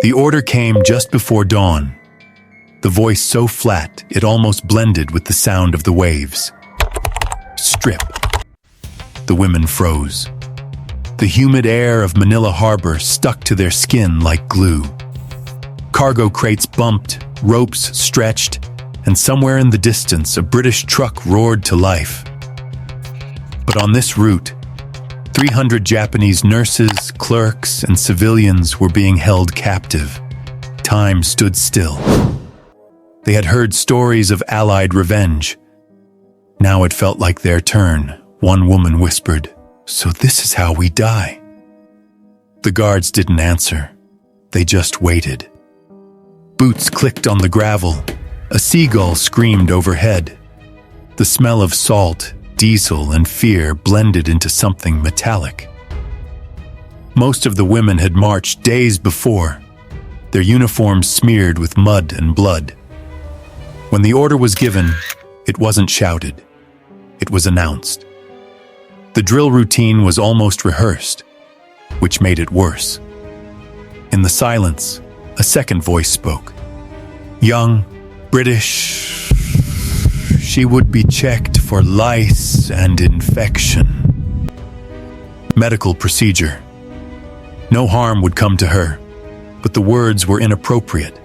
The order came just before dawn, the voice so flat it almost blended with the sound of the waves. Strip. The women froze. The humid air of Manila Harbor stuck to their skin like glue. Cargo crates bumped, ropes stretched, and somewhere in the distance a British truck roared to life. But on this route, 300 Japanese nurses, clerks, and civilians were being held captive. Time stood still. They had heard stories of Allied revenge. Now it felt like their turn. One woman whispered, "So this is how we die." The guards didn't answer. They just waited. Boots clicked on the gravel. A seagull screamed overhead. The smell of salt, diesel, and fear blended into something metallic. Most of the women had marched days before, their uniforms smeared with mud and blood. When the order was given, it wasn't shouted. It was announced. The drill routine was almost rehearsed, which made it worse. In the silence, a second voice spoke. Young, British, she would be checked for lice and infection. Medical procedure. No harm would come to her, but the words were inappropriate.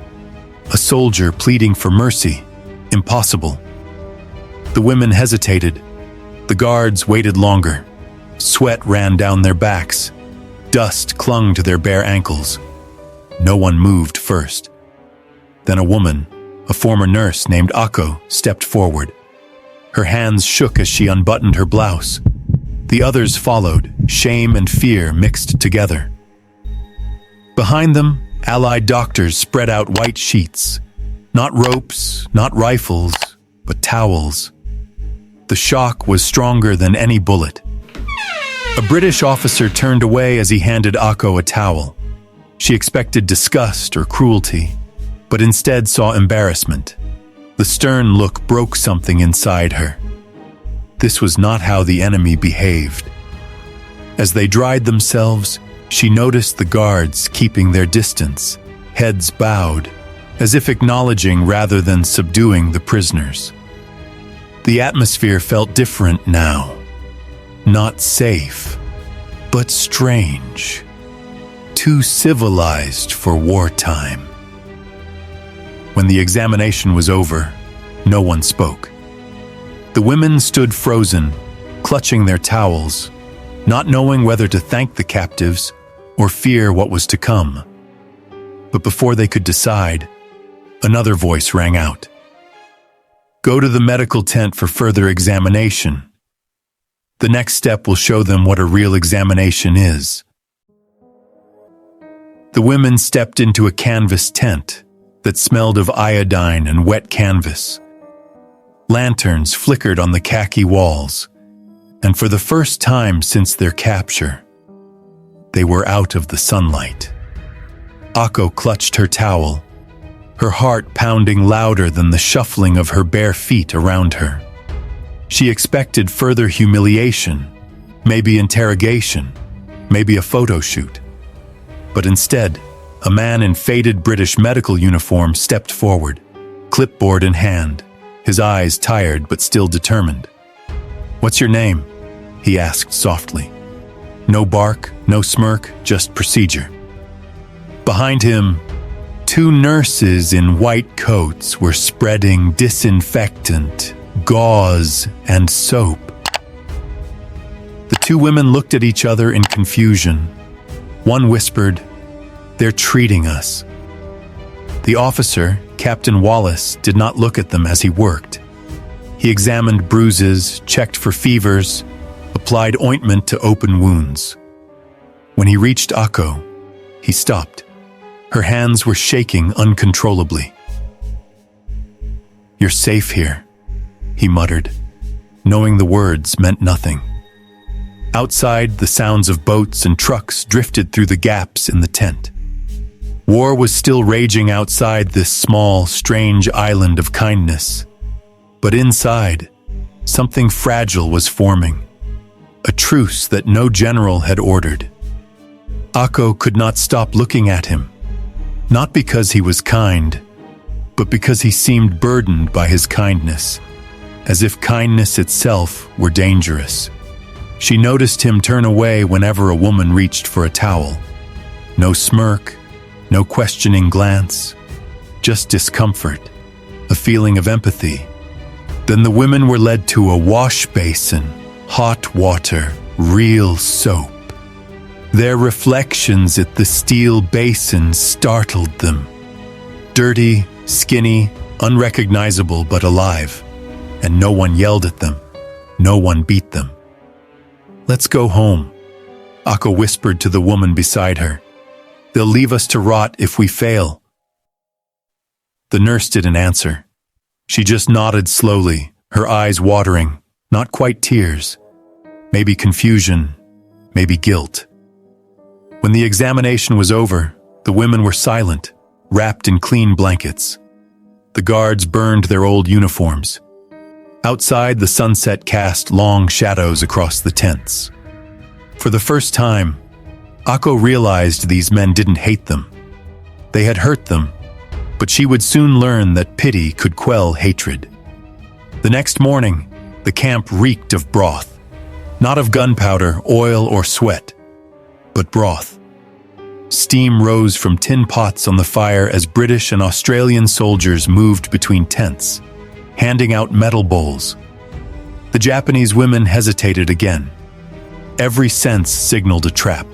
A soldier pleading for mercy. Impossible. The women hesitated. The guards waited longer. Sweat ran down their backs. Dust clung to their bare ankles. No one moved first. Then a woman, a former nurse named Ako, stepped forward. Her hands shook as she unbuttoned her blouse. The others followed, shame and fear mixed together. Behind them, Allied doctors spread out white sheets. Not ropes, not rifles, but towels. The shock was stronger than any bullet. A British officer turned away as he handed Ako a towel. She expected disgust or cruelty, but instead saw embarrassment. The stern look broke something inside her. This was not how the enemy behaved. As they dried themselves, she noticed the guards keeping their distance, heads bowed, as if acknowledging rather than subduing the prisoners. The atmosphere felt different now. Not safe, but strange. Too civilized for wartime. When the examination was over, no one spoke. The women stood frozen, clutching their towels, not knowing whether to thank the captives or fear what was to come. But before they could decide, another voice rang out. Go to the medical tent for further examination. The next step will show them what a real examination is. The women stepped into a canvas tent that smelled of iodine and wet canvas. Lanterns flickered on the khaki walls, and for the first time since their capture, they were out of the sunlight. Ako clutched her towel, her heart pounding louder than the shuffling of her bare feet around her. She expected further humiliation, maybe interrogation, maybe a photo shoot. But instead, a man in faded British medical uniform stepped forward, clipboard in hand, his eyes tired but still determined. "What's your name?" he asked softly. No bark, no smirk, just procedure. Behind him, two nurses in white coats were spreading disinfectant, gauze, and soap. The two women looked at each other in confusion. One whispered, "They're treating us." The officer, Captain Wallace, did not look at them as he worked. He examined bruises, checked for fevers, applied ointment to open wounds. When he reached Ako, he stopped. Her hands were shaking uncontrollably. "You're safe here," he muttered, knowing the words meant nothing. Outside, the sounds of boats and trucks drifted through the gaps in the tent. War was still raging outside this small, strange island of kindness. But inside, something fragile was forming. A truce that no general had ordered. Ako could not stop looking at him. Not because he was kind, but because he seemed burdened by his kindness, as if kindness itself were dangerous. She noticed him turn away whenever a woman reached for a towel. No smirk, no questioning glance, just discomfort, a feeling of empathy. Then the women were led to a wash basin, hot water, real soap. Their reflections at the steel basin startled them. Dirty, skinny, unrecognizable but alive. And no one yelled at them. No one beat them. "Let's go home," Ako whispered to the woman beside her. "They'll leave us to rot if we fail." The nurse didn't answer. She just nodded slowly, her eyes watering, not quite tears. Maybe confusion, maybe guilt. When the examination was over, the women were silent, wrapped in clean blankets. The guards burned their old uniforms. Outside, the sunset cast long shadows across the tents. For the first time, Ako realized these men didn't hate them. They had hurt them, but she would soon learn that pity could quell hatred. The next morning, the camp reeked of broth. Not of gunpowder, oil, or sweat, but broth. Steam rose from tin pots on the fire as British and Australian soldiers moved between tents, handing out metal bowls. The Japanese women hesitated again. Every sense signaled a trap.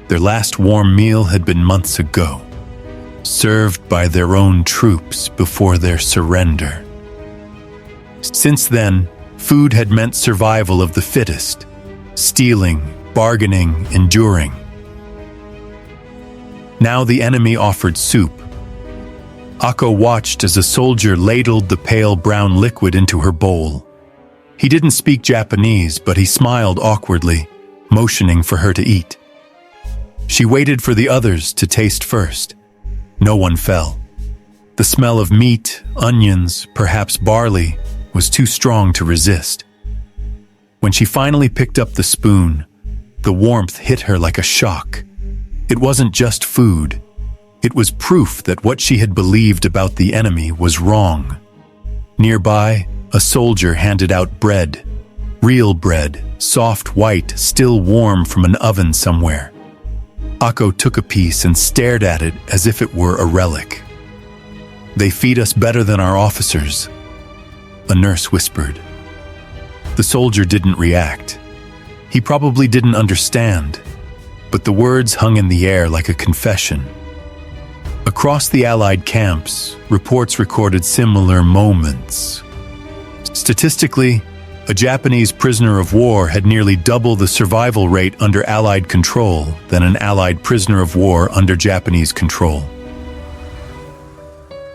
Their last warm meal had been months ago, served by their own troops before their surrender. Since then, food had meant survival of the fittest, stealing, bargaining, enduring. Now the enemy offered soup. Ako watched as a soldier ladled the pale brown liquid into her bowl. He didn't speak Japanese, but he smiled awkwardly, motioning for her to eat. She waited for the others to taste first. No one fell. The smell of meat, onions, perhaps barley, was too strong to resist. When she finally picked up the spoon, the warmth hit her like a shock. It wasn't just food. It was proof that what she had believed about the enemy was wrong. Nearby, a soldier handed out bread. Real bread, soft white, still warm from an oven somewhere. Ako took a piece and stared at it as if it were a relic. "They feed us better than our officers," a nurse whispered. The soldier didn't react. He probably didn't understand, but the words hung in the air like a confession. Across the Allied camps, reports recorded similar moments. Statistically, a Japanese prisoner of war had nearly double the survival rate under Allied control than an Allied prisoner of war under Japanese control.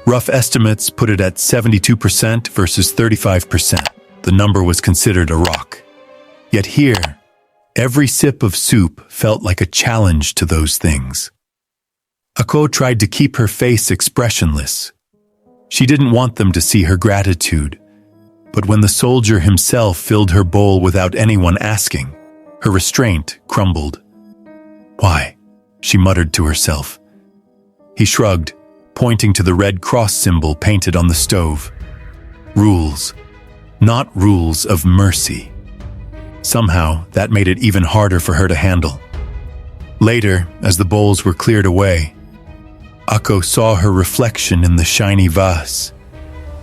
Rough estimates put it at 72% versus 35%. The number was considered a rock. Yet here, every sip of soup felt like a challenge to those things. Ako tried to keep her face expressionless. She didn't want them to see her gratitude. But when the soldier himself filled her bowl without anyone asking, her restraint crumbled. "Why?" she muttered to herself. He shrugged, pointing to the Red Cross symbol painted on the stove. Rules, not rules of mercy. Somehow, that made it even harder for her to handle. Later, as the bowls were cleared away, Ako saw her reflection in the shiny vase,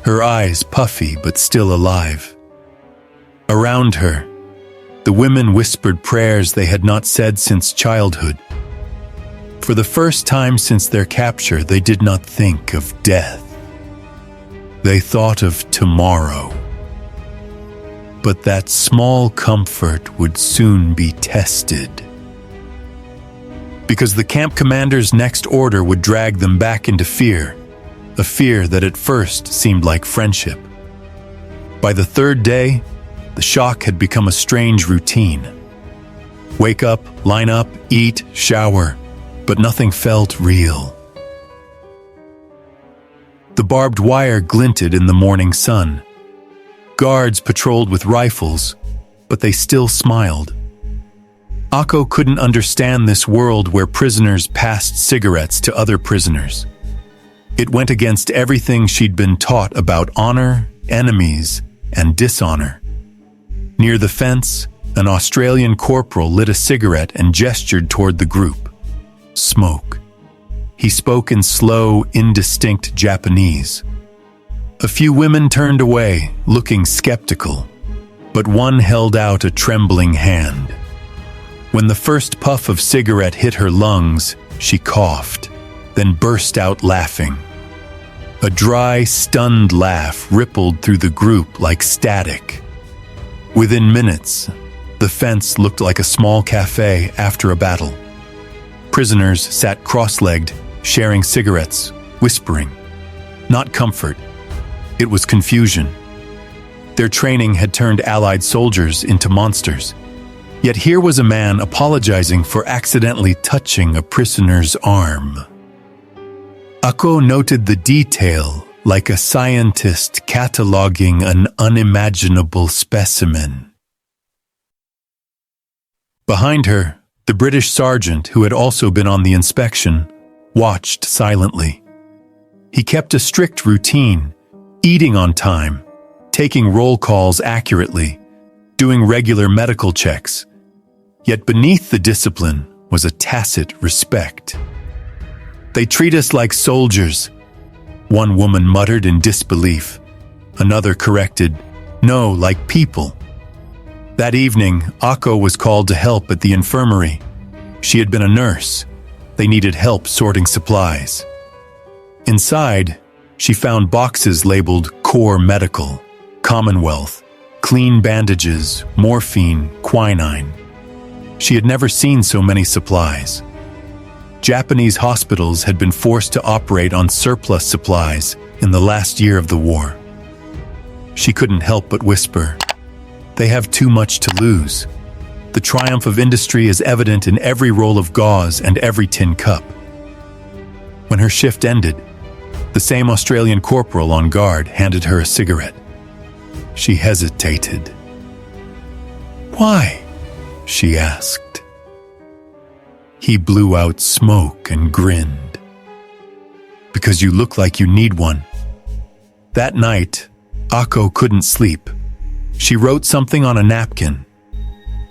her eyes puffy but still alive. Around her, the women whispered prayers they had not said since childhood. For the first time since their capture, they did not think of death. They thought of tomorrow. But that small comfort would soon be tested. Because the camp commander's next order would drag them back into fear, a fear that at first seemed like friendship. By the third day, the shock had become a strange routine. Wake up, line up, eat, shower, but nothing felt real. The barbed wire glinted in the morning sun. Guards patrolled with rifles, but they still smiled. Ako couldn't understand this world where prisoners passed cigarettes to other prisoners. It went against everything she'd been taught about honor, enemies, and dishonor. Near the fence, an Australian corporal lit a cigarette and gestured toward the group. Smoke. He spoke in slow, indistinct Japanese. A few women turned away, looking skeptical, but one held out a trembling hand. When the first puff of cigarette hit her lungs, she coughed, then burst out laughing. A dry, stunned laugh rippled through the group like static. Within minutes, the fence looked like a small cafe after a battle. Prisoners sat cross-legged, sharing cigarettes, whispering. Not comfort. It was confusion. Their training had turned Allied soldiers into monsters. Yet here was a man apologizing for accidentally touching a prisoner's arm. Ako noted the detail like a scientist cataloging an unimaginable specimen. Behind her, the British sergeant, who had also been on the inspection, watched silently. He kept a strict routine, eating on time, taking roll calls accurately, doing regular medical checks. Yet beneath the discipline was a tacit respect. "They treat us like soldiers," one woman muttered in disbelief. Another corrected, "No, like people." That evening, Ako was called to help at the infirmary. She had been a nurse. They needed help sorting supplies. Inside, she found boxes labeled Core Medical, Commonwealth, clean bandages, morphine, quinine. She had never seen so many supplies. Japanese hospitals had been forced to operate on surplus supplies in the last year of the war. She couldn't help but whisper, "They have too much to lose." The triumph of industry is evident in every roll of gauze and every tin cup. When her shift ended, the same Australian corporal on guard handed her a cigarette. She hesitated. "Why?" she asked. He blew out smoke and grinned. "Because you look like you need one." That night, Ako couldn't sleep. She wrote something on a napkin.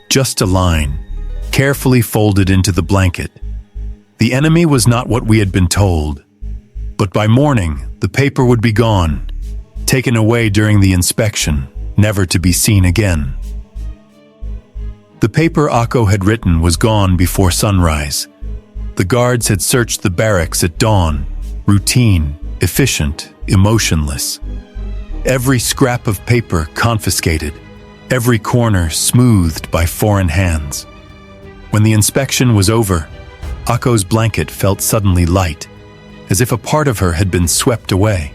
Just a line, carefully folded into the blanket. The enemy was not what we had been told. But by morning, the paper would be gone, taken away during the inspection, never to be seen again. The paper Ako had written was gone before sunrise. The guards had searched the barracks at dawn, routine, efficient, emotionless. Every scrap of paper confiscated, every corner smoothed by foreign hands. When the inspection was over, Ako's blanket felt suddenly light, as if a part of her had been swept away.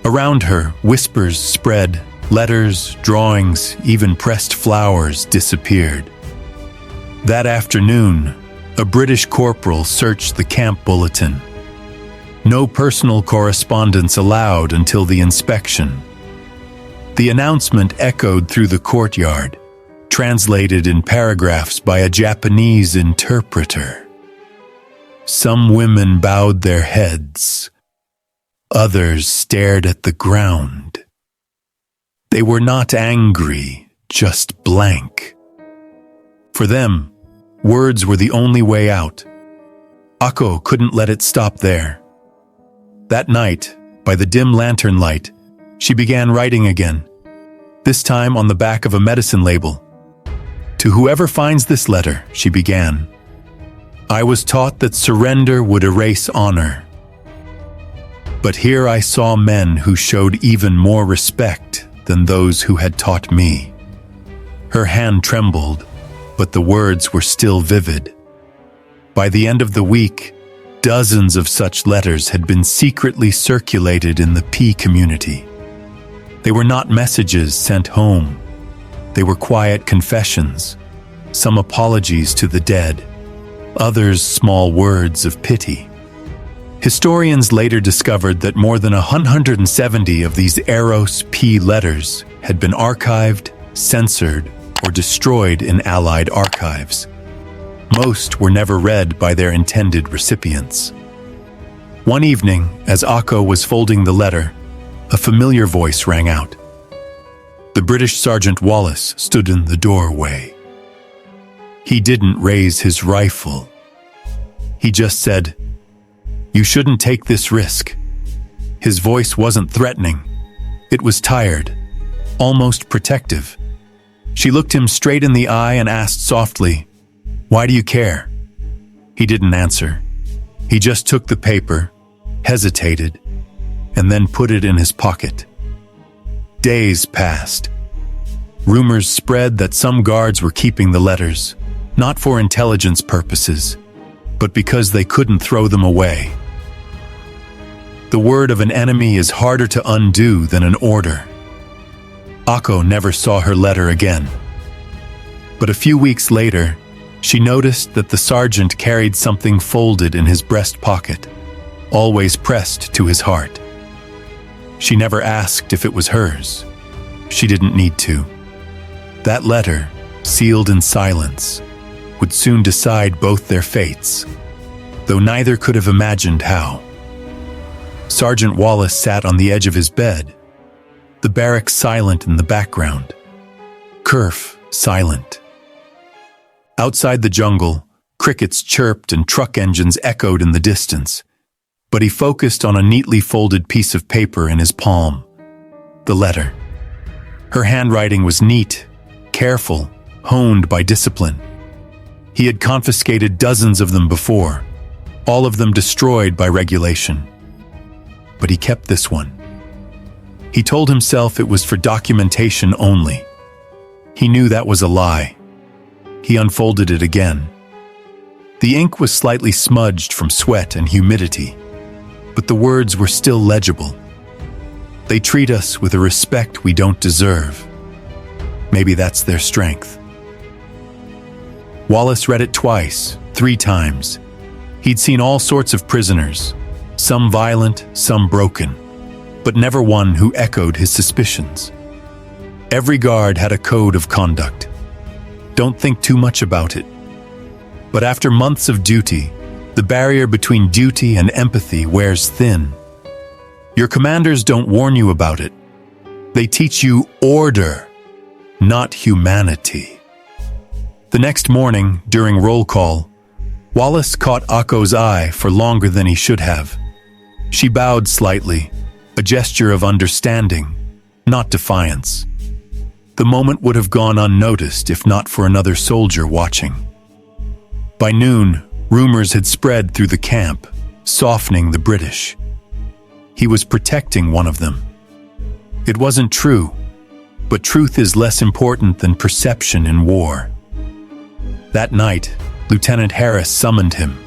Around her, whispers spread, letters, drawings, even pressed flowers disappeared. That afternoon, a British corporal searched the camp bulletin. No personal correspondence allowed until the inspection. The announcement echoed through the courtyard, translated in paragraphs by a Japanese interpreter. Some women bowed their heads. Others stared at the ground. They were not angry, just blank. For them, words were the only way out. Ako couldn't let it stop there. That night, by the dim lantern light, she began writing again, this time on the back of a medicine label. "To whoever finds this letter," she began, "I was taught that surrender would erase honor. But here I saw men who showed even more respect than those who had taught me." Her hand trembled, but the words were still vivid. By the end of the week, dozens of such letters had been secretly circulated in the P community. They were not messages sent home. They were quiet confessions, some apologies to the dead, others small words of pity. Historians later discovered that more than 170 of these Eros P letters had been archived, censored, or destroyed in Allied archives. Most were never read by their intended recipients. One evening, as Akko was folding the letter, a familiar voice rang out. The British Sergeant Wallace stood in the doorway. He didn't raise his rifle. He just said, "You shouldn't take this risk." His voice wasn't threatening. It was tired, almost protective. She looked him straight in the eye and asked softly, "Why do you care?" He didn't answer. He just took the paper, hesitated, and then put it in his pocket. Days passed. Rumors spread that some guards were keeping the letters, not for intelligence purposes, but because they couldn't throw them away. The word of an enemy is harder to undo than an order. Akko never saw her letter again. But a few weeks later, she noticed that the sergeant carried something folded in his breast pocket, always pressed to his heart. She never asked if it was hers. She didn't need to. That letter, sealed in silence, would soon decide both their fates, though neither could have imagined how. Sergeant Wallace sat on the edge of his bed, the barracks silent in the background, Kerf silent. Outside the jungle, crickets chirped and truck engines echoed in the distance, but he focused on a neatly folded piece of paper in his palm, the letter. Her handwriting was neat, careful, honed by discipline. He had confiscated dozens of them before, all of them destroyed by regulation. But he kept this one. He told himself it was for documentation only. He knew that was a lie. He unfolded it again. The ink was slightly smudged from sweat and humidity, but the words were still legible. They treat us with a respect we don't deserve. Maybe that's their strength. Wallace read it twice, 3 times. He'd seen all sorts of prisoners, some violent, some broken, but never one who echoed his suspicions. Every guard had a code of conduct. Don't think too much about it. But after months of duty, the barrier between duty and empathy wears thin. Your commanders don't warn you about it. They teach you order, not humanity. The next morning, during roll call, Wallace caught Akko's eye for longer than he should have. She bowed slightly, a gesture of understanding, not defiance. The moment would have gone unnoticed if not for another soldier watching. By noon, rumors had spread through the camp, softening the British. He was protecting one of them. It wasn't true, but truth is less important than perception in war. That night, Lieutenant Harris summoned him.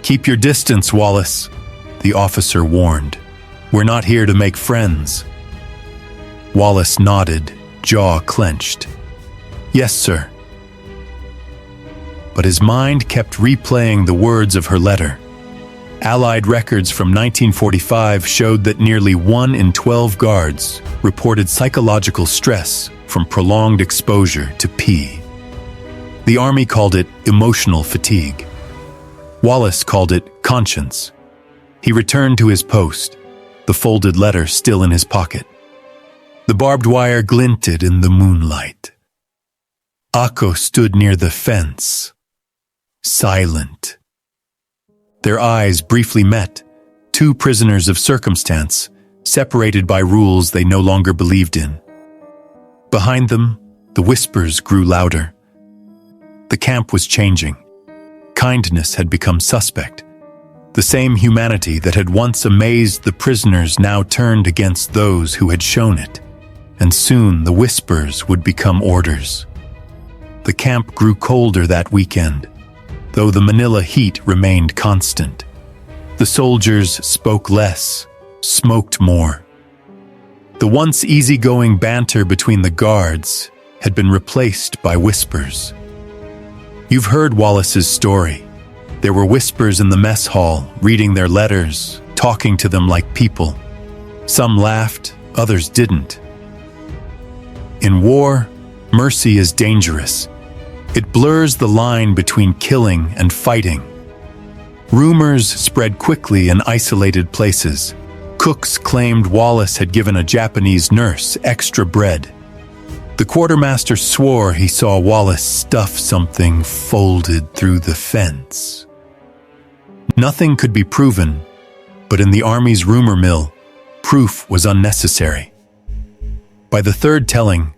"Keep your distance, Wallace," the officer warned. "We're not here to make friends." Wallace nodded, jaw clenched. "Yes, sir." But his mind kept replaying the words of her letter. Allied records from 1945 showed that nearly 1 in 12 guards reported psychological stress from prolonged exposure to P. The Army called it emotional fatigue. Wallace called it conscience. He returned to his post, the folded letter still in his pocket. The barbed wire glinted in the moonlight. Akko stood near the fence, silent. Their eyes briefly met, 2 prisoners of circumstance, separated by rules they no longer believed in. Behind them, the whispers grew louder. The camp was changing. Kindness had become suspect. The same humanity that had once amazed the prisoners now turned against those who had shown it, and soon the whispers would become orders. The camp grew colder that weekend, though the Manila heat remained constant. The soldiers spoke less, smoked more. The once easygoing banter between the guards had been replaced by whispers. You've heard Wallace's story. There were whispers in the mess hall, reading their letters, talking to them like people. Some laughed, others didn't. In war, mercy is dangerous. It blurs the line between killing and fighting. Rumors spread quickly in isolated places. Cooks claimed Wallace had given a Japanese nurse extra bread. The quartermaster swore he saw Wallace stuff something folded through the fence. Nothing could be proven, but in the Army's rumor mill, proof was unnecessary. By the third telling,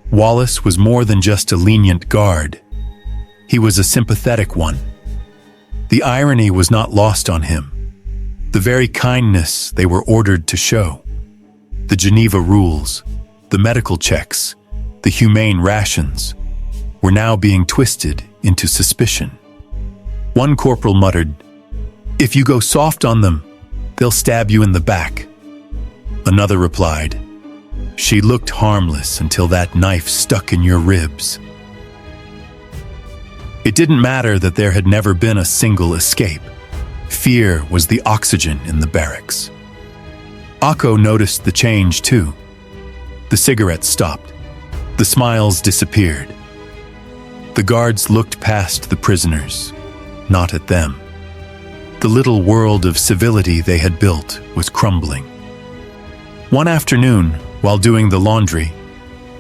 Wallace was more than just a lenient guard. He was a sympathetic one. The irony was not lost on him. The very kindness they were ordered to show. The Geneva rules, the medical checks, the humane rations, were now being twisted into suspicion. One corporal muttered, "If you go soft on them, they'll stab you in the back." Another replied, "She looked harmless until that knife stuck in your ribs." It didn't matter that there had never been a single escape. Fear was the oxygen in the barracks. Akko noticed the change too. The cigarettes stopped. The smiles disappeared. The guards looked past the prisoners, not at them. The little world of civility they had built was crumbling. One afternoon, while doing the laundry,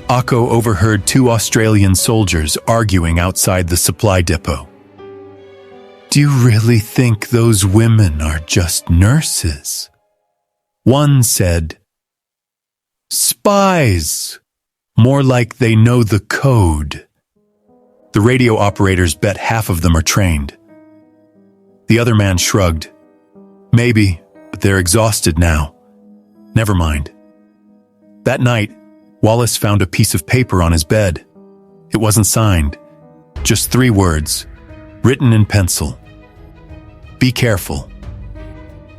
Akko overheard two Australian soldiers arguing outside the supply depot. "Do you really think those women are just nurses?" One said, "Spies! More like they know the code." The radio operators bet half of them are trained. The other man shrugged. "Maybe, but they're exhausted now. Never mind." That night, Wallace found a piece of paper on his bed. It wasn't signed, just 3 words, written in pencil. "Be careful."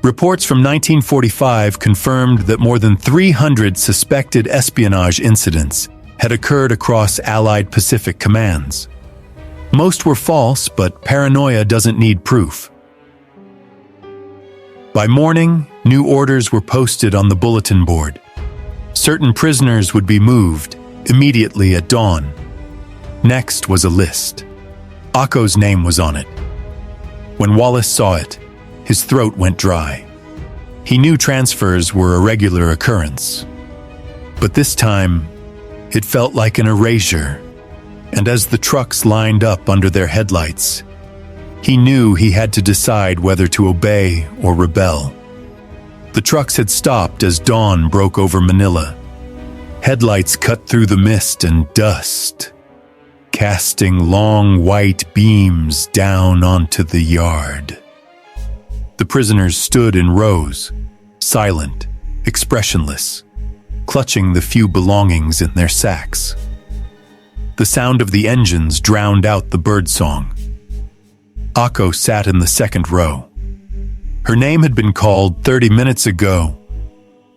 Reports from 1945 confirmed that more than 300 suspected espionage incidents had occurred across Allied Pacific commands. Most were false, but paranoia doesn't need proof. By morning, new orders were posted on the bulletin board. Certain prisoners would be moved immediately at dawn. Next was a list. Akko's name was on it. When Wallace saw it, his throat went dry. He knew transfers were a regular occurrence. But this time, it felt like an erasure, and as the trucks lined up under their headlights, he knew he had to decide whether to obey or rebel. The trucks had stopped as dawn broke over Manila. Headlights cut through the mist and dust, casting long white beams down onto the yard. The prisoners stood in rows, silent, expressionless, clutching the few belongings in their sacks. The sound of the engines drowned out the birdsong. Akko sat in the second row. Her name had been called 30 minutes ago.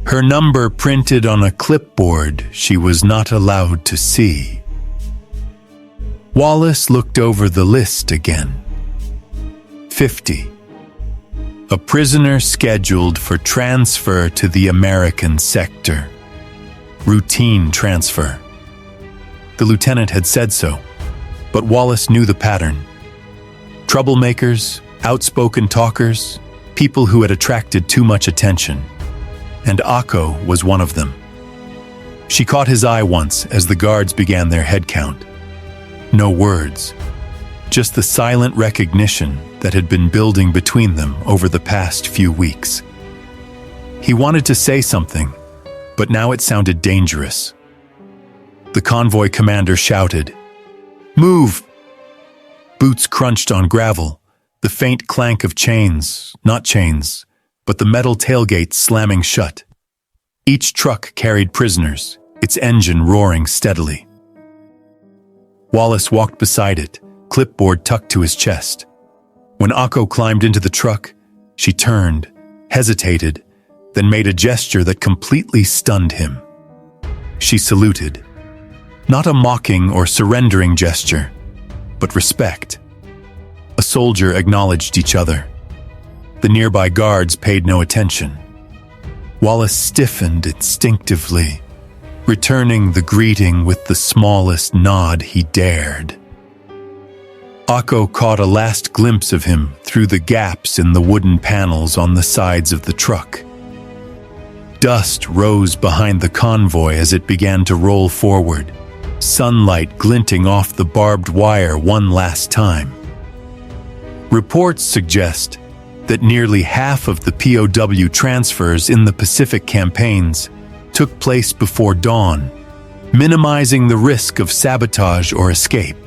Her number printed on a clipboard she was not allowed to see. Wallace looked over the list again. 50. A prisoner scheduled for transfer to the American sector. Routine transfer. The lieutenant had said so, but Wallace knew the pattern. Troublemakers, outspoken talkers, people who had attracted too much attention. And Akko was one of them. She caught his eye once as the guards began their head count. No words, just the silent recognition that had been building between them over the past few weeks. He wanted to say something, but now it sounded dangerous. The convoy commander shouted, "Move!" Boots crunched on gravel, the faint clank of chains, not chains, but the metal tailgate slamming shut. Each truck carried prisoners, its engine roaring steadily. Wallace walked beside it, clipboard tucked to his chest. When Akko climbed into the truck, she turned, hesitated, then made a gesture that completely stunned him. She saluted. Not a mocking or surrendering gesture, but respect. A soldier acknowledged each other. The nearby guards paid no attention. Wallace stiffened instinctively, returning the greeting with the smallest nod he dared. Akko caught a last glimpse of him through the gaps in the wooden panels on the sides of the truck. Dust rose behind the convoy as it began to roll forward, sunlight glinting off the barbed wire one last time. Reports suggest that nearly half of the POW transfers in the Pacific campaigns took place before dawn, minimizing the risk of sabotage or escape.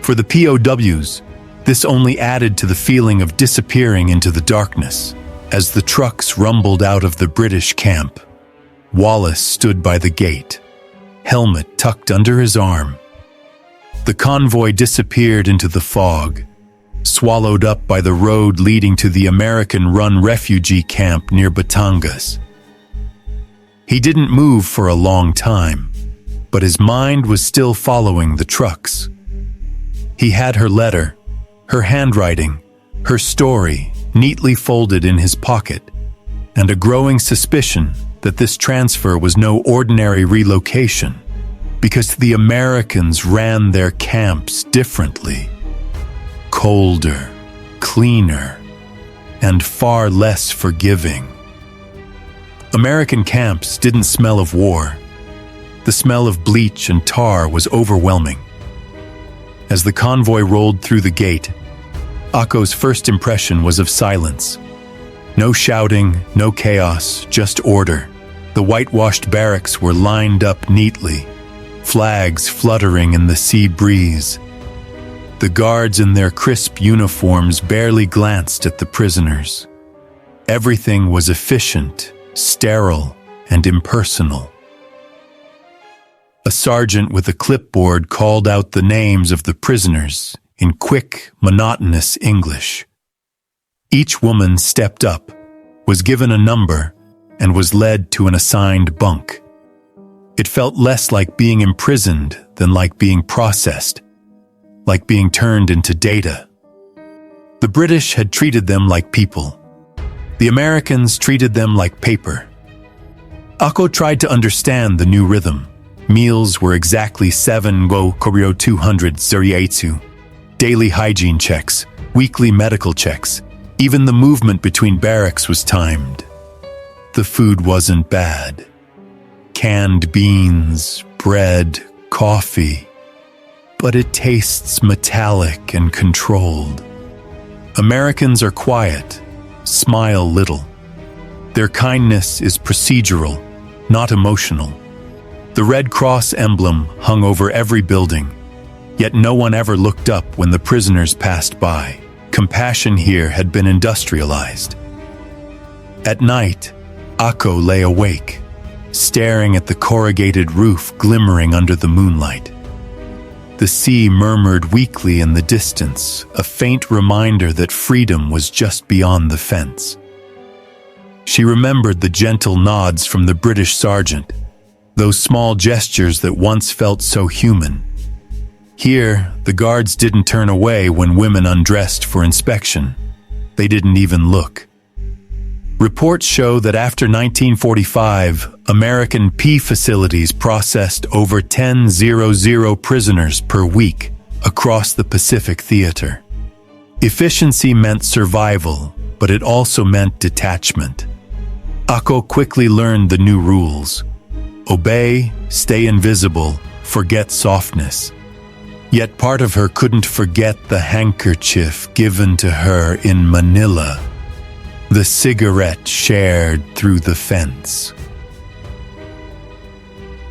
For the POWs, this only added to the feeling of disappearing into the darkness. As the trucks rumbled out of the British camp, Wallace stood by the gate, helmet tucked under his arm. The convoy disappeared into the fog, swallowed up by the road leading to the American-run refugee camp near Batangas. He didn't move for a long time, but his mind was still following the trucks. He had her letter, her handwriting, her story neatly folded in his pocket, and a growing suspicion that this transfer was no ordinary relocation, because the Americans ran their camps differently. Colder, cleaner, and far less forgiving. American camps didn't smell of war. The smell of bleach and tar was overwhelming. As the convoy rolled through the gate, Akko's first impression was of silence. No shouting, no chaos, just order. The whitewashed barracks were lined up neatly, flags fluttering in the sea breeze. The guards in their crisp uniforms barely glanced at the prisoners. Everything was efficient, sterile, and impersonal. A sergeant with a clipboard called out the names of the prisoners in quick, monotonous English. Each woman stepped up, was given a number, and was led to an assigned bunk. It felt less like being imprisoned than like being processed, like being turned into data. The British had treated them like people. The Americans treated them like paper. Akko tried to understand the new rhythm. Meals were exactly 7 go koryo 200 zurietsu. Daily hygiene checks, weekly medical checks. Even the movement between barracks was timed. The food wasn't bad. Canned beans, bread, coffee. But it tastes metallic and controlled. Americans are quiet, smile little. Their kindness is procedural, not emotional. The Red Cross emblem hung over every building, yet no one ever looked up when the prisoners passed by. Compassion here had been industrialized. At night, Akko lay awake, staring at the corrugated roof glimmering under the moonlight. The sea murmured weakly in the distance, a faint reminder that freedom was just beyond the fence. She remembered the gentle nods from the British sergeant, those small gestures that once felt so human. Here, the guards didn't turn away when women undressed for inspection. They didn't even look. Reports show that after 1945, American P facilities processed over 10,000 prisoners per week across the Pacific theater. Efficiency meant survival, but it also meant detachment. Akko quickly learned the new rules. Obey, stay invisible, forget softness. Yet part of her couldn't forget the handkerchief given to her in Manila, the cigarette shared through the fence.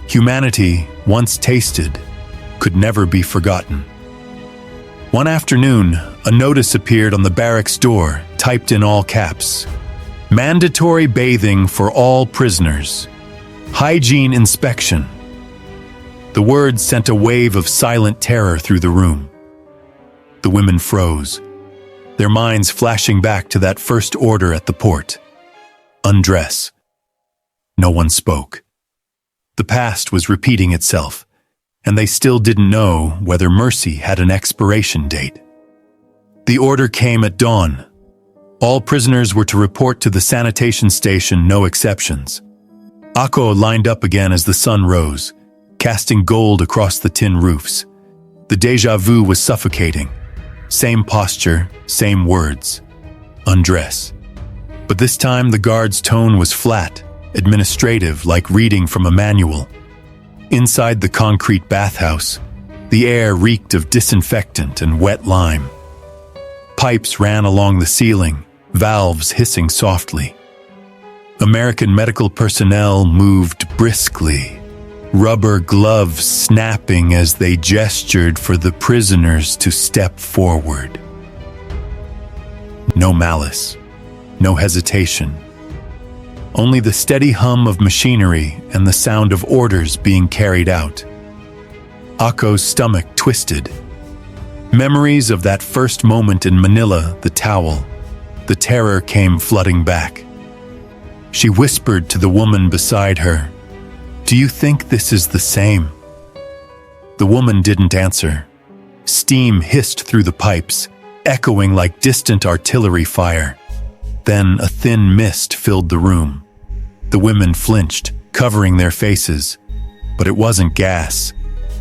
Humanity, once tasted, could never be forgotten. One afternoon, a notice appeared on the barracks door, typed in all caps. Mandatory bathing for all prisoners. Hygiene inspection. The words sent a wave of silent terror through the room. The women froze, their minds flashing back to that first order at the port. Undress. No one spoke. The past was repeating itself, and they still didn't know whether mercy had an expiration date. The order came at dawn. All prisoners were to report to the sanitation station, no exceptions. Akko lined up again as the sun rose, casting gold across the tin roofs. The déjà vu was suffocating. Same posture, same words. Undress. But this time the guard's tone was flat, administrative, like reading from a manual. Inside the concrete bathhouse, the air reeked of disinfectant and wet lime. Pipes ran along the ceiling, valves hissing softly. American medical personnel moved briskly, rubber gloves snapping as they gestured for the prisoners to step forward. No malice, no hesitation. Only the steady hum of machinery and the sound of orders being carried out. Ako's stomach twisted. Memories of that first moment in Manila, the towel, the terror came flooding back. She whispered to the woman beside her, "Do you think this is the same?" The woman didn't answer. Steam hissed through the pipes, echoing like distant artillery fire. Then a thin mist filled the room. The women flinched, covering their faces. But it wasn't gas.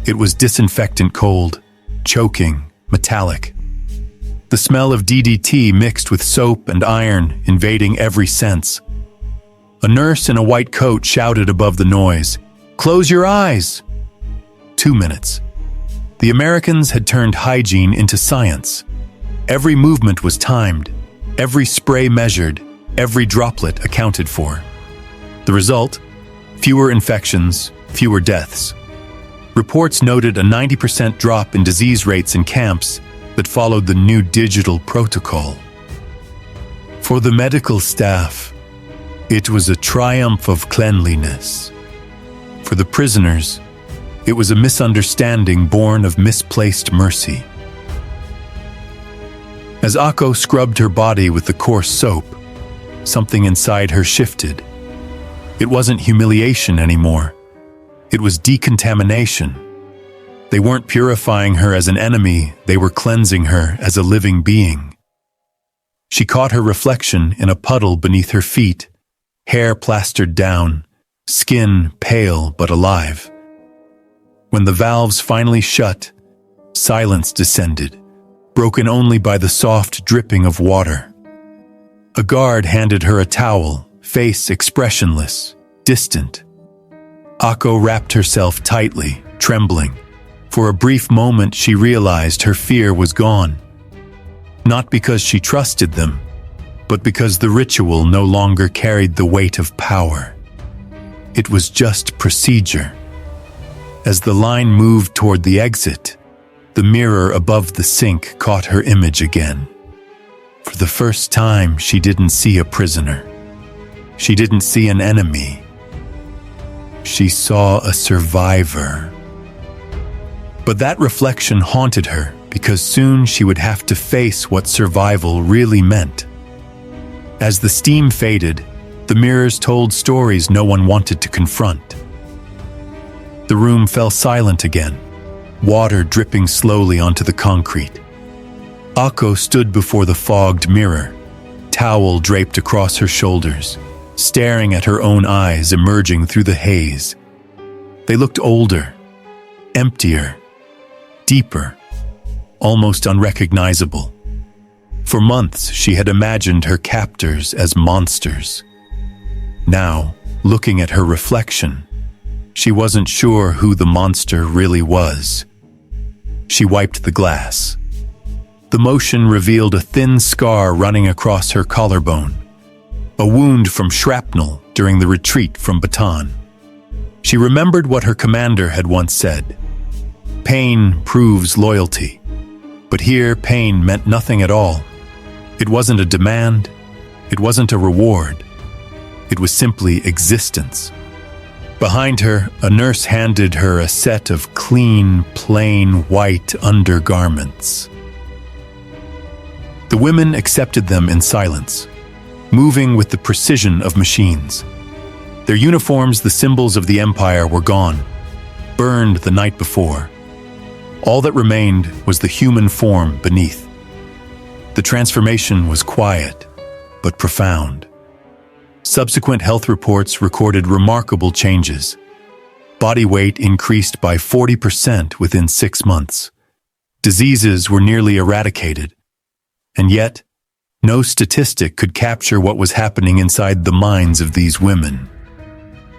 It was disinfectant cold, choking, metallic. The smell of DDT mixed with soap and iron invading every sense. A nurse in a white coat shouted above the noise, "Close your eyes!" 2 minutes. The Americans had turned hygiene into science. Every movement was timed, every spray measured, every droplet accounted for. The result? Fewer infections, fewer deaths. Reports noted a 90% drop in disease rates in camps that followed the new digital protocol. For the medical staff, it was a triumph of cleanliness. For the prisoners, it was a misunderstanding born of misplaced mercy. As Ako scrubbed her body with the coarse soap, something inside her shifted. It wasn't humiliation anymore. It was decontamination. They weren't purifying her as an enemy, they were cleansing her as a living being. She caught her reflection in a puddle beneath her feet, hair plastered down, skin pale but alive. When the valves finally shut, silence descended, broken only by the soft dripping of water. A guard handed her a towel, face expressionless, distant. Ako wrapped herself tightly, trembling. For a brief moment she realized her fear was gone. Not because she trusted them, but because the ritual no longer carried the weight of power. It was just procedure. As the line moved toward the exit, the mirror above the sink caught her image again. For the first time, she didn't see a prisoner. She didn't see an enemy. She saw a survivor. But that reflection haunted her because soon she would have to face what survival really meant. As the steam faded, the mirrors told stories no one wanted to confront. The room fell silent again, water dripping slowly onto the concrete. Ako stood before the fogged mirror, towel draped across her shoulders, staring at her own eyes emerging through the haze. They looked older, emptier, deeper, almost unrecognizable. For months, she had imagined her captors as monsters. Now, looking at her reflection, she wasn't sure who the monster really was. She wiped the glass. The motion revealed a thin scar running across her collarbone, a wound from shrapnel during the retreat from Bataan. She remembered what her commander had once said. Pain proves loyalty. But here, pain meant nothing at all. It wasn't a demand. It wasn't a reward. It was simply existence. Behind her, a nurse handed her a set of clean, plain white undergarments. The women accepted them in silence, moving with the precision of machines. Their uniforms, the symbols of the empire, were gone, burned the night before. All that remained was the human form beneath. The transformation was quiet, but profound. Subsequent health reports recorded remarkable changes. Body weight increased by 40% within 6 months. Diseases were nearly eradicated. And yet, no statistic could capture what was happening inside the minds of these women.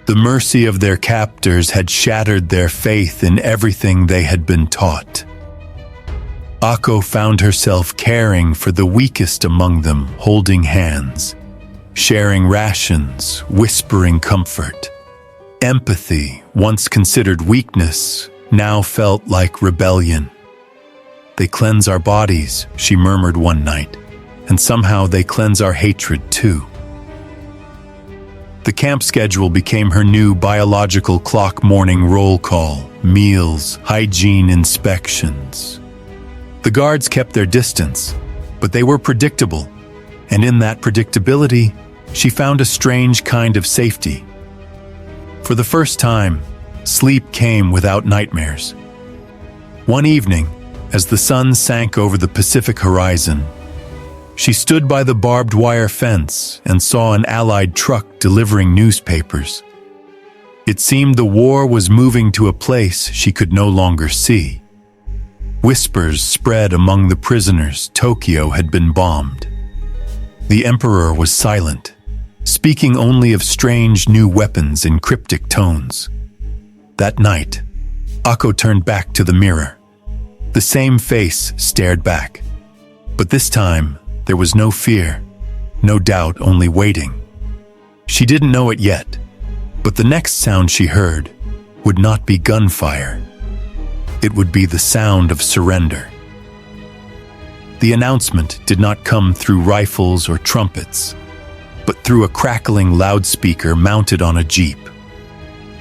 The mercy of their captors had shattered their faith in everything they had been taught. Ako found herself caring for the weakest among them, holding hands, sharing rations, whispering comfort. Empathy, once considered weakness, now felt like rebellion. "They cleanse our bodies," she murmured one night, "and somehow they cleanse our hatred too." The camp schedule became her new biological clock: morning roll call, meals, hygiene inspections. The guards kept their distance, but they were predictable, and in that predictability, she found a strange kind of safety. For the first time, sleep came without nightmares. One evening, as the sun sank over the Pacific horizon, she stood by the barbed wire fence and saw an Allied truck delivering newspapers. It seemed the war was moving to a place she could no longer see. Whispers spread among the prisoners Tokyo had been bombed. The emperor was silent, speaking only of strange new weapons in cryptic tones. That night, Ako turned back to the mirror. The same face stared back, but this time there was no fear, no doubt, only waiting. She didn't know it yet, but the next sound she heard would not be gunfire. It would be the sound of surrender. The announcement did not come through rifles or trumpets, but through a crackling loudspeaker mounted on a jeep.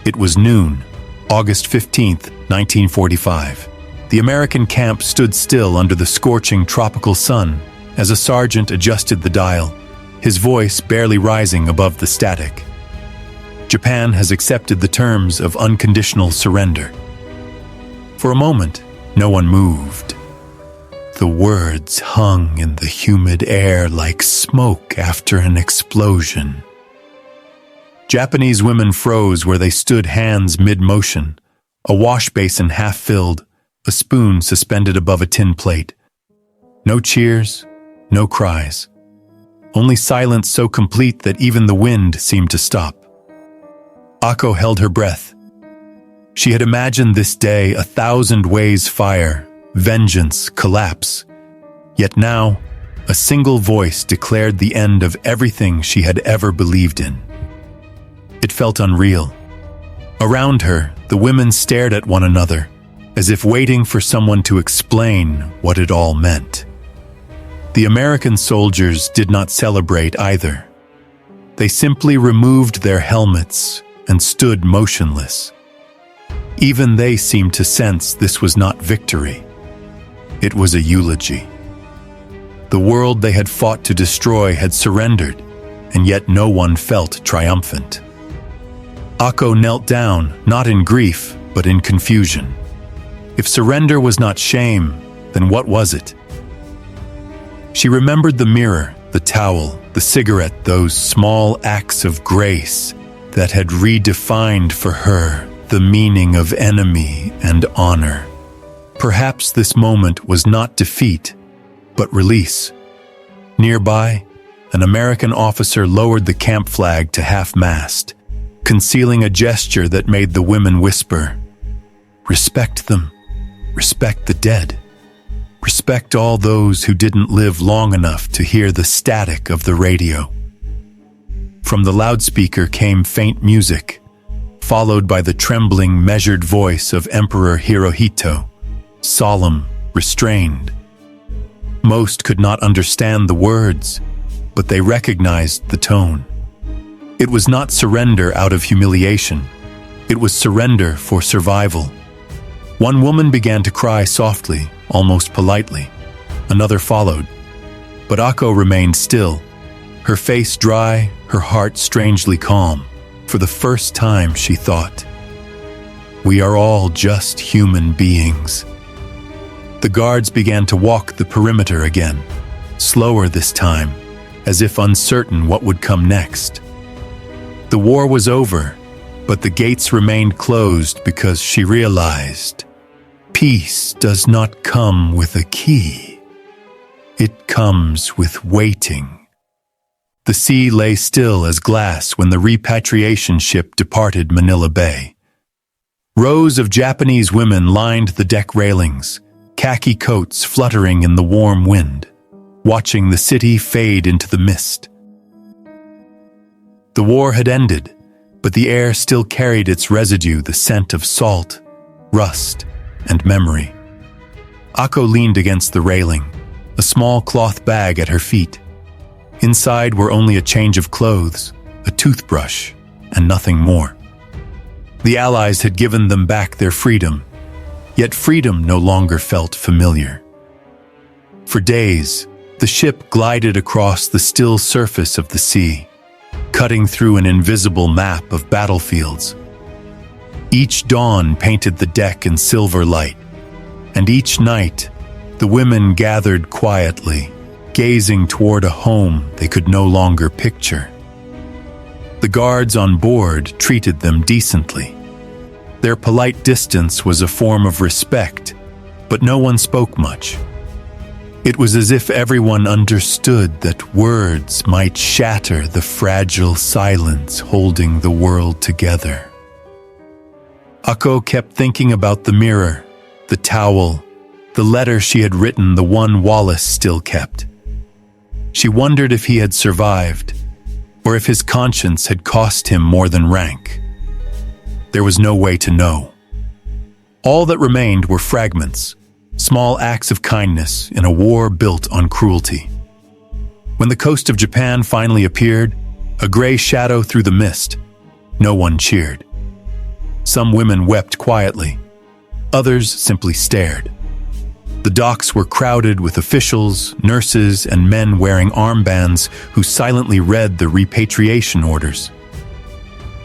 It was noon, August 15th, 1945. The American camp stood still under the scorching tropical sun as a sergeant adjusted the dial, his voice barely rising above the static. Japan has accepted the terms of unconditional surrender. For a moment, no one moved. The words hung in the humid air like smoke after an explosion. Japanese women froze where they stood, hands mid-motion, a wash basin half-filled, a spoon suspended above a tin plate. No cheers, no cries. Only silence so complete that even the wind seemed to stop. Ako held her breath. She had imagined this day 1,000 ways: fire, vengeance, collapse. Yet now, a single voice declared the end of everything she had ever believed in. It felt unreal. Around her, the women stared at one another, as if waiting for someone to explain what it all meant. The American soldiers did not celebrate either. They simply removed their helmets and stood motionless. Even they seemed to sense this was not victory. It was a eulogy. The world they had fought to destroy had surrendered, and yet no one felt triumphant. Ako knelt down, not in grief, but in confusion. If surrender was not shame, then what was it? She remembered the mirror, the towel, the cigarette, those small acts of grace that had redefined for her the meaning of enemy and honor. Perhaps this moment was not defeat, but release. Nearby, an American officer lowered the camp flag to half-mast, concealing a gesture that made the women whisper, "Respect them, respect the dead. Respect all those who didn't live long enough to hear the static of the radio." From the loudspeaker came faint music, followed by the trembling, measured voice of Emperor Hirohito, solemn, restrained. Most could not understand the words, but they recognized the tone. It was not surrender out of humiliation. It was surrender for survival. One woman began to cry softly, almost politely. Another followed. But Ako remained still, her face dry, her heart strangely calm. For the first time, she thought, "We are all just human beings." The guards began to walk the perimeter again, slower this time, as if uncertain what would come next. The war was over, but the gates remained closed because she realized Peace does not come with a key. It comes with waiting. The sea lay still as glass when the repatriation ship departed Manila Bay. Rows of Japanese women lined the deck railings, khaki coats fluttering in the warm wind, watching the city fade into the mist. The war had ended, but the air still carried its residue, the scent of salt, rust, and memory. Ako leaned against the railing, a small cloth bag at her feet. Inside were only a change of clothes, a toothbrush, and nothing more. The Allies had given them back their freedom, yet freedom no longer felt familiar. For days, the ship glided across the still surface of the sea, cutting through an invisible map of battlefields. Each dawn painted the deck in silver light, and each night, the women gathered quietly, gazing toward a home they could no longer picture. The guards on board treated them decently. Their polite distance was a form of respect, but no one spoke much. It was as if everyone understood that words might shatter the fragile silence holding the world together. Ako kept thinking about the mirror, the towel, the letter she had written, the one Wallace still kept. She wondered if he had survived, or if his conscience had cost him more than rank. There was no way to know. All that remained were fragments, small acts of kindness in a war built on cruelty. When the coast of Japan finally appeared, a gray shadow through the mist, no one cheered. Some women wept quietly. Others simply stared. The docks were crowded with officials, nurses, and men wearing armbands who silently read the repatriation orders.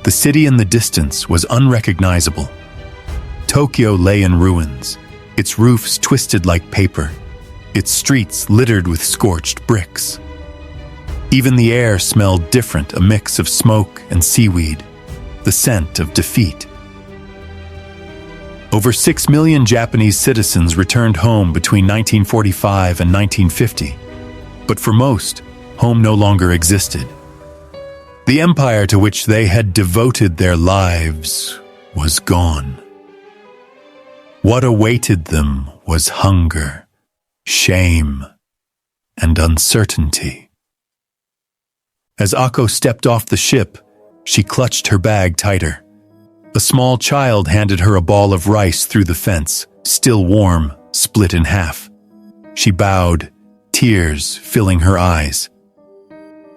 The city in the distance was unrecognizable. Tokyo lay in ruins, its roofs twisted like paper, its streets littered with scorched bricks. Even the air smelled different, a mix of smoke and seaweed, the scent of defeat. Over 6 million Japanese citizens returned home between 1945 and 1950, but for most, home no longer existed. The empire to which they had devoted their lives was gone. What awaited them was hunger, shame, and uncertainty. As Ako stepped off the ship, she clutched her bag tighter. A small child handed her a ball of rice through the fence, still warm, split in half. She bowed, tears filling her eyes.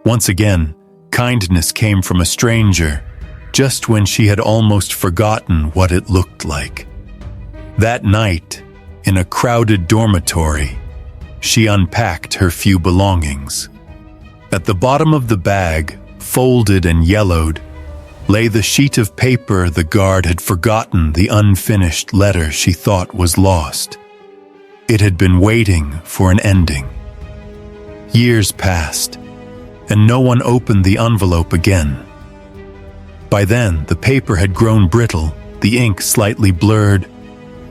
Once again, kindness came from a stranger, just when she had almost forgotten what it looked like. That night, in a crowded dormitory, she unpacked her few belongings. At the bottom of the bag, folded and yellowed, lay the sheet of paper the guard had forgotten, the unfinished letter she thought was lost. It had been waiting for an ending. Years passed, and no one opened the envelope again. By then, the paper had grown brittle, the ink slightly blurred,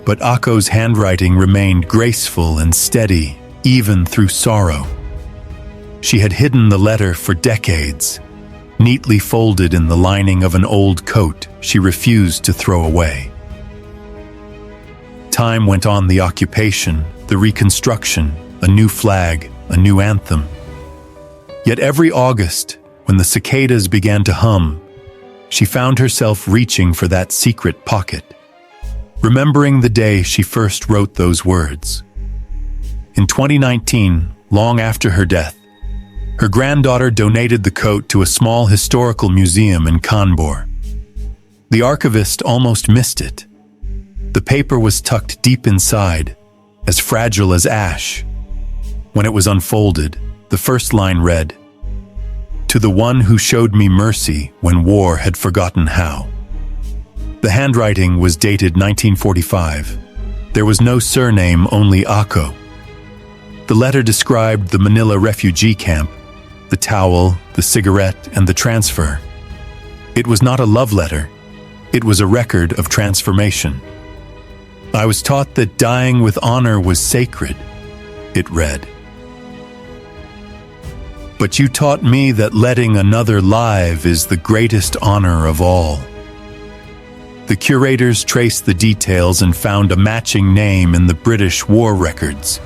but Ako's handwriting remained graceful and steady, even through sorrow. She had hidden the letter for decades, neatly folded in the lining of an old coat she refused to throw away. Time went on, the occupation, the reconstruction, a new flag, a new anthem. Yet every August, when the cicadas began to hum, she found herself reaching for that secret pocket, remembering the day she first wrote those words. In 2019, long after her death, her granddaughter donated the coat to a small historical museum in Kanbor. The archivist almost missed it. The paper was tucked deep inside, as fragile as ash. When it was unfolded, the first line read, "To the one who showed me mercy when war had forgotten how." The handwriting was dated 1945. There was no surname, only Ako. The letter described the Manila refugee camp, the towel, the cigarette, and the transfer. It was not a love letter. It was a record of transformation. I was taught that dying with honor was sacred, it read. But you taught me that letting another live is the greatest honor of all. The curators traced the details and found a matching name in the British war records.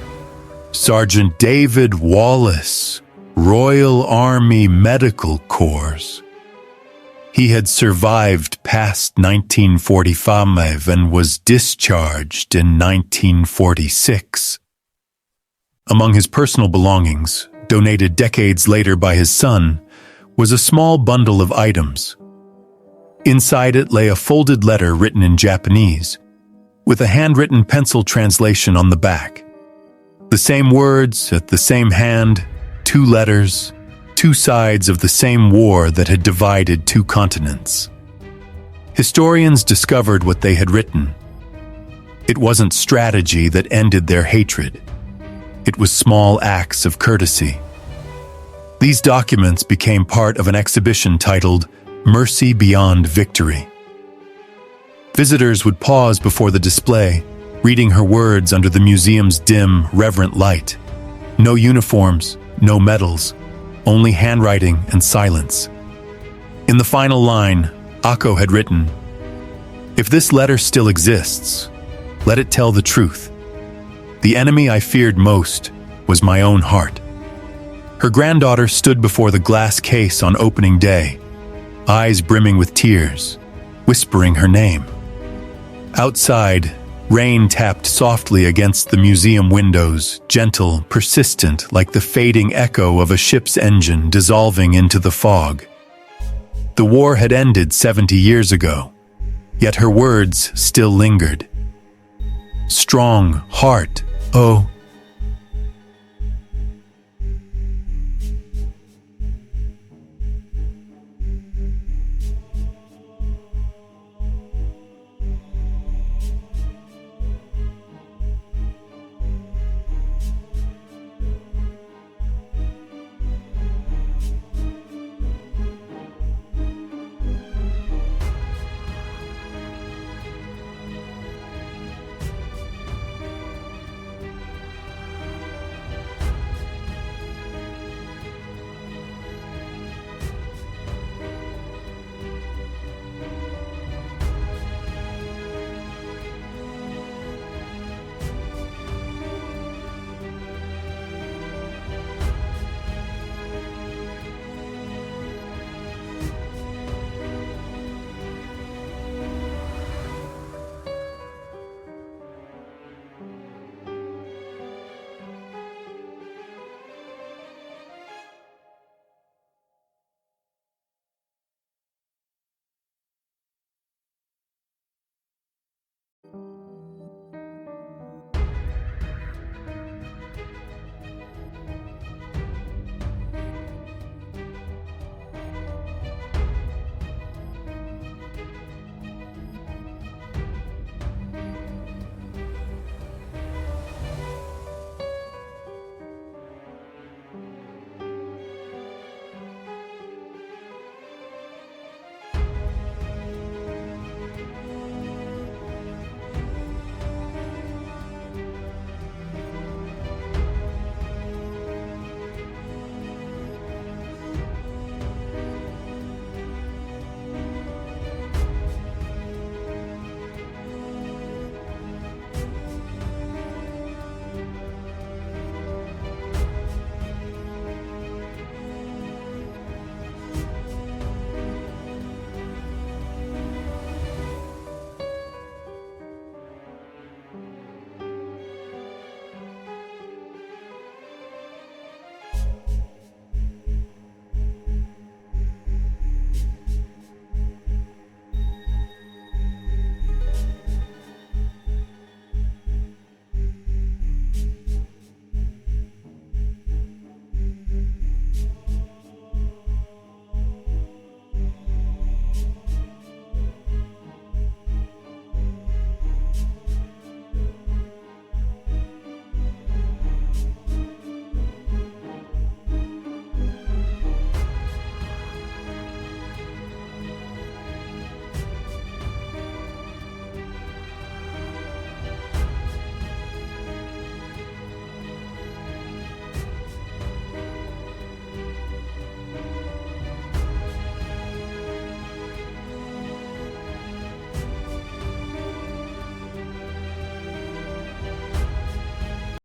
Sergeant David Wallace, Royal Army Medical Corps. He had survived past 1945 and was discharged in 1946. Among his personal belongings, donated decades later by his son, was a small bundle of items. Inside it lay a folded letter written in Japanese, with a handwritten pencil translation on the back. The same words at the same hand, 2 letters, 2 sides of the same war that had divided 2 continents. Historians discovered what they had written. It wasn't strategy that ended their hatred. It was small acts of courtesy. These documents became part of an exhibition titled Mercy Beyond Victory. Visitors would pause before the display, reading her words under the museum's dim, reverent light. No uniforms, no medals, only handwriting and silence. In the final line, Ako had written, "If this letter still exists, let it tell the truth. The enemy I feared most was my own heart." Her granddaughter stood before the glass case on opening day, eyes brimming with tears, whispering her name. Outside, rain tapped softly against the museum windows, gentle, persistent, like the fading echo of a ship's engine dissolving into the fog. The war had ended 70 years ago, yet her words still lingered. Strong heart, oh,